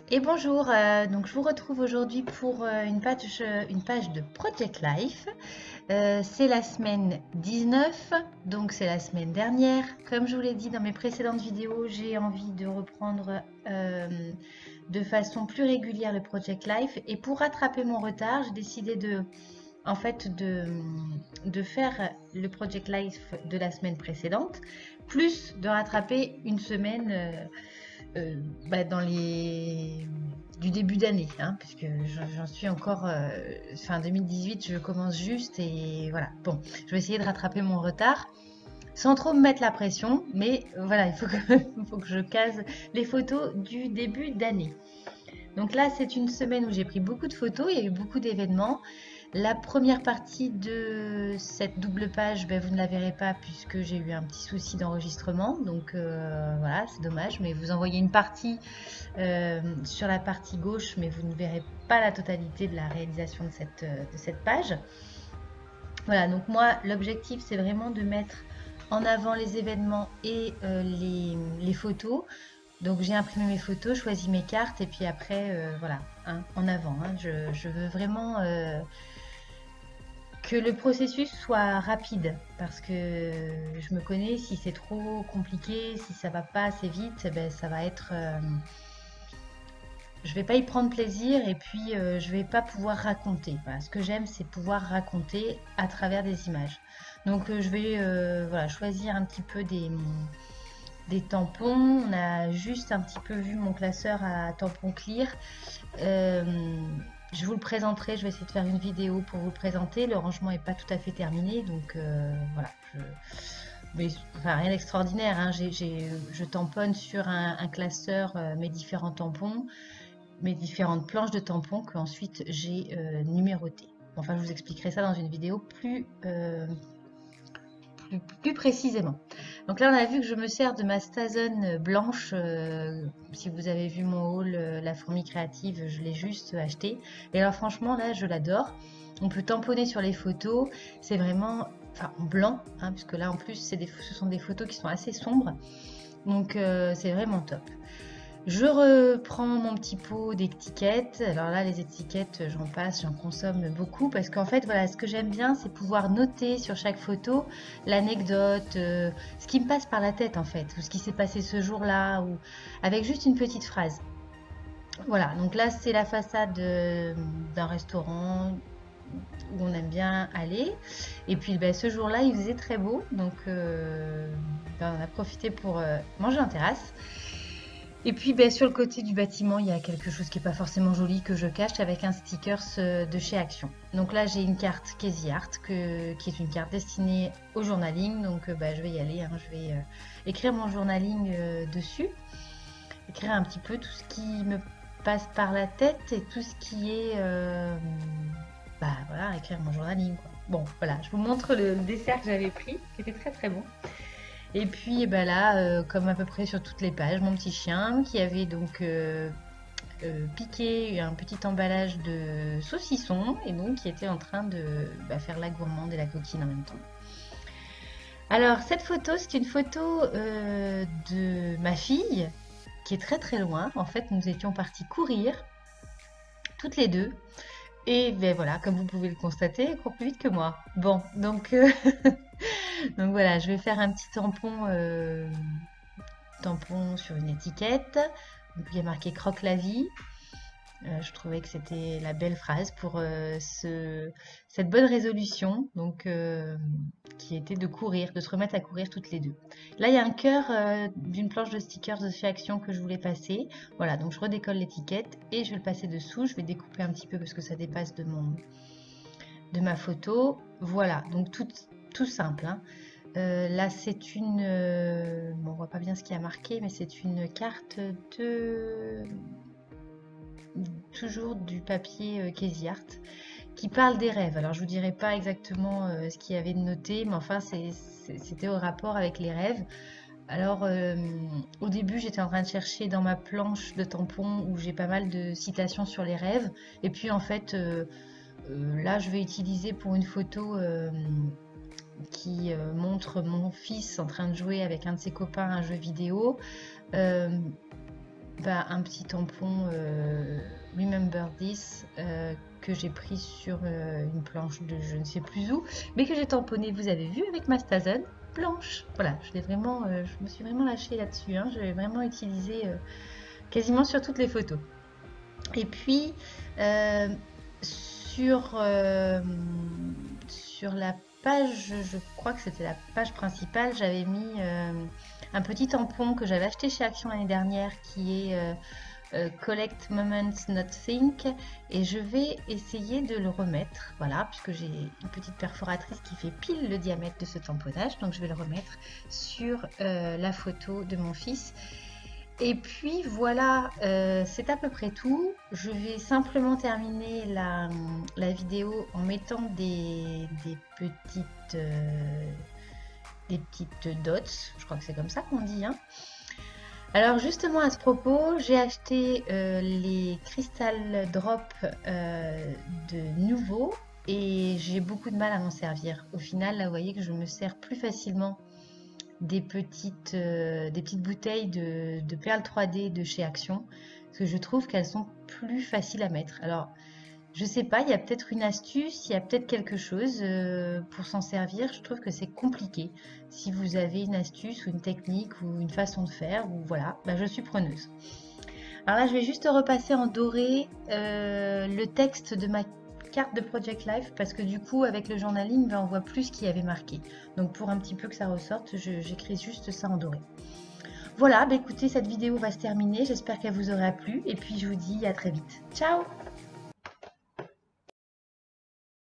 Et bonjour, donc je vous retrouve aujourd'hui pour une page de Project Life. C'est la semaine 19, donc c'est la semaine dernière. Comme je vous l'ai dit dans mes précédentes vidéos, j'ai envie de reprendre de façon plus régulière le Project Life. Et pour rattraper mon retard, j'ai décidé de faire le Project Life de la semaine précédente, plus de rattraper une semaine dans du début d'année, hein, puisque j'en suis encore fin 2018, je commence juste et voilà. Bon, je vais essayer de rattraper mon retard sans trop me mettre la pression, mais voilà, il faut que je case les photos du début d'année. Donc là, c'est une semaine où j'ai pris beaucoup de photos, il y a eu beaucoup d'événements. La première partie de cette double page, vous ne la verrez pas puisque j'ai eu un petit souci d'enregistrement. Donc voilà, c'est dommage, mais vous envoyez une partie sur la partie gauche, mais vous ne verrez pas la totalité de la réalisation de cette page. Voilà, donc moi, l'objectif, c'est vraiment de mettre en avant les événements et les photos. Donc j'ai imprimé mes photos, choisi mes cartes et puis après, voilà, hein, en avant. Hein, je veux vraiment que le processus soit rapide parce que je me connais, si c'est trop compliqué, si ça va pas assez vite, ça va être... je vais pas y prendre plaisir et puis je vais pas pouvoir raconter. Voilà, ce que j'aime, c'est pouvoir raconter à travers des images. Donc je vais voilà, choisir un petit peu des tampons. On a juste un petit peu vu mon classeur à tampons clear. Je vous le présenterai, je vais essayer de faire une vidéo pour vous le présenter. Le rangement n'est pas tout à fait terminé, donc voilà. Mais enfin, rien d'extraordinaire, hein. Je tamponne sur un classeur mes différents tampons, mes différentes planches de tampons que ensuite j'ai numérotées. Enfin, je vous expliquerai ça dans une vidéo plus précisément. Donc là, on a vu que je me sers de ma Stazen blanche. Si vous avez vu mon haul, la fourmi créative, je l'ai juste acheté. Et alors franchement, là, je l'adore. On peut tamponner sur les photos. C'est vraiment, enfin, en blanc, hein, puisque là, en plus, ce sont des photos qui sont assez sombres. Donc, c'est vraiment top. Je reprends mon petit pot d'étiquettes. Alors là, les étiquettes, j'en passe, j'en consomme beaucoup parce qu'en fait, voilà, ce que j'aime bien, c'est pouvoir noter sur chaque photo l'anecdote, ce qui me passe par la tête en fait, ou ce qui s'est passé ce jour-là, ou avec juste une petite phrase. Voilà, donc là, c'est la façade d'un restaurant où on aime bien aller. Et puis, ce jour-là, il faisait très beau, donc on a profité pour manger en terrasse. Et puis sur le côté du bâtiment, il y a quelque chose qui n'est pas forcément joli que je cache avec un sticker de chez Action. Donc là, j'ai une carte Casey Art qui est une carte destinée au journaling. Donc je vais y aller, hein. Je vais écrire mon journaling dessus. Écrire un petit peu tout ce qui me passe par la tête et tout ce qui est... voilà, écrire mon journaling, quoi. Bon, voilà, je vous montre le dessert que j'avais pris, qui était très très bon. Et puis là, comme à peu près sur toutes les pages, mon petit chien qui avait donc piqué un petit emballage de saucisson et donc qui était en train de faire la gourmande et la coquine en même temps. Alors cette photo, c'est une photo de ma fille qui est très très loin. En fait, nous étions partis courir toutes les deux. Et voilà, comme vous pouvez le constater, elle court plus vite que moi. Bon, donc donc voilà, je vais faire un petit tampon sur une étiquette. Donc, il y a marqué Croque la vie. Je trouvais que c'était la belle phrase pour cette bonne résolution, donc qui était de courir, de se remettre à courir toutes les deux. Là, il y a un cœur d'une planche de stickers de chez Action que je voulais passer. Voilà, donc je redécolle l'étiquette et je vais le passer dessous. Je vais découper un petit peu parce que ça dépasse de ma photo. Voilà, donc tout simple, hein. Là, c'est une... bon, on voit pas bien ce qu'il y a marqué, mais c'est une carte de... toujours du papier Casey Art qui parle des rêves. Alors, je vous dirai pas exactement ce qu'il y avait de noté, mais enfin, c'était au rapport avec les rêves. Alors, au début, j'étais en train de chercher dans ma planche de tampons où j'ai pas mal de citations sur les rêves. Et puis, en fait, là, je vais utiliser pour une photo qui montre mon fils en train de jouer avec un de ses copains à un jeu vidéo. un petit tampon Remember This que j'ai pris sur une planche de je ne sais plus où, mais que j'ai tamponné, vous avez vu, avec ma Stazen blanche. Voilà, je me suis vraiment lâchée là-dessus, hein. Je l'ai vraiment utilisé quasiment sur toutes les photos. Et puis sur la page, je crois que c'était la page principale, j'avais mis un petit tampon que j'avais acheté chez Action l'année dernière qui est Collect Moments Not Think, et je vais essayer de le remettre, voilà, puisque j'ai une petite perforatrice qui fait pile le diamètre de ce tamponnage, donc je vais le remettre sur la photo de mon fils. Et puis voilà, c'est à peu près tout. Je vais simplement terminer la vidéo en mettant des petites dots, je crois que c'est comme ça qu'on dit, hein. Alors justement à ce propos, j'ai acheté les Crystal Drop de nouveau et j'ai beaucoup de mal à m'en servir. Au final, là vous voyez que je me sers plus facilement des petites bouteilles de perles 3D de chez Action, parce que je trouve qu'elles sont plus faciles à mettre. Alors, je sais pas, il y a peut-être une astuce, il y a peut-être quelque chose pour s'en servir. Je trouve que c'est compliqué. Si vous avez une astuce ou une technique ou une façon de faire, ou voilà, je suis preneuse. Alors là, je vais juste repasser en doré le texte de ma carte de Project Life, parce que du coup avec le journaling on voit plus ce qu'il y avait marqué, donc pour un petit peu que ça ressorte, j'écris juste ça en doré. Voilà, écoutez, cette vidéo va se terminer, j'espère qu'elle vous aura plu et puis je vous dis à très vite. Ciao!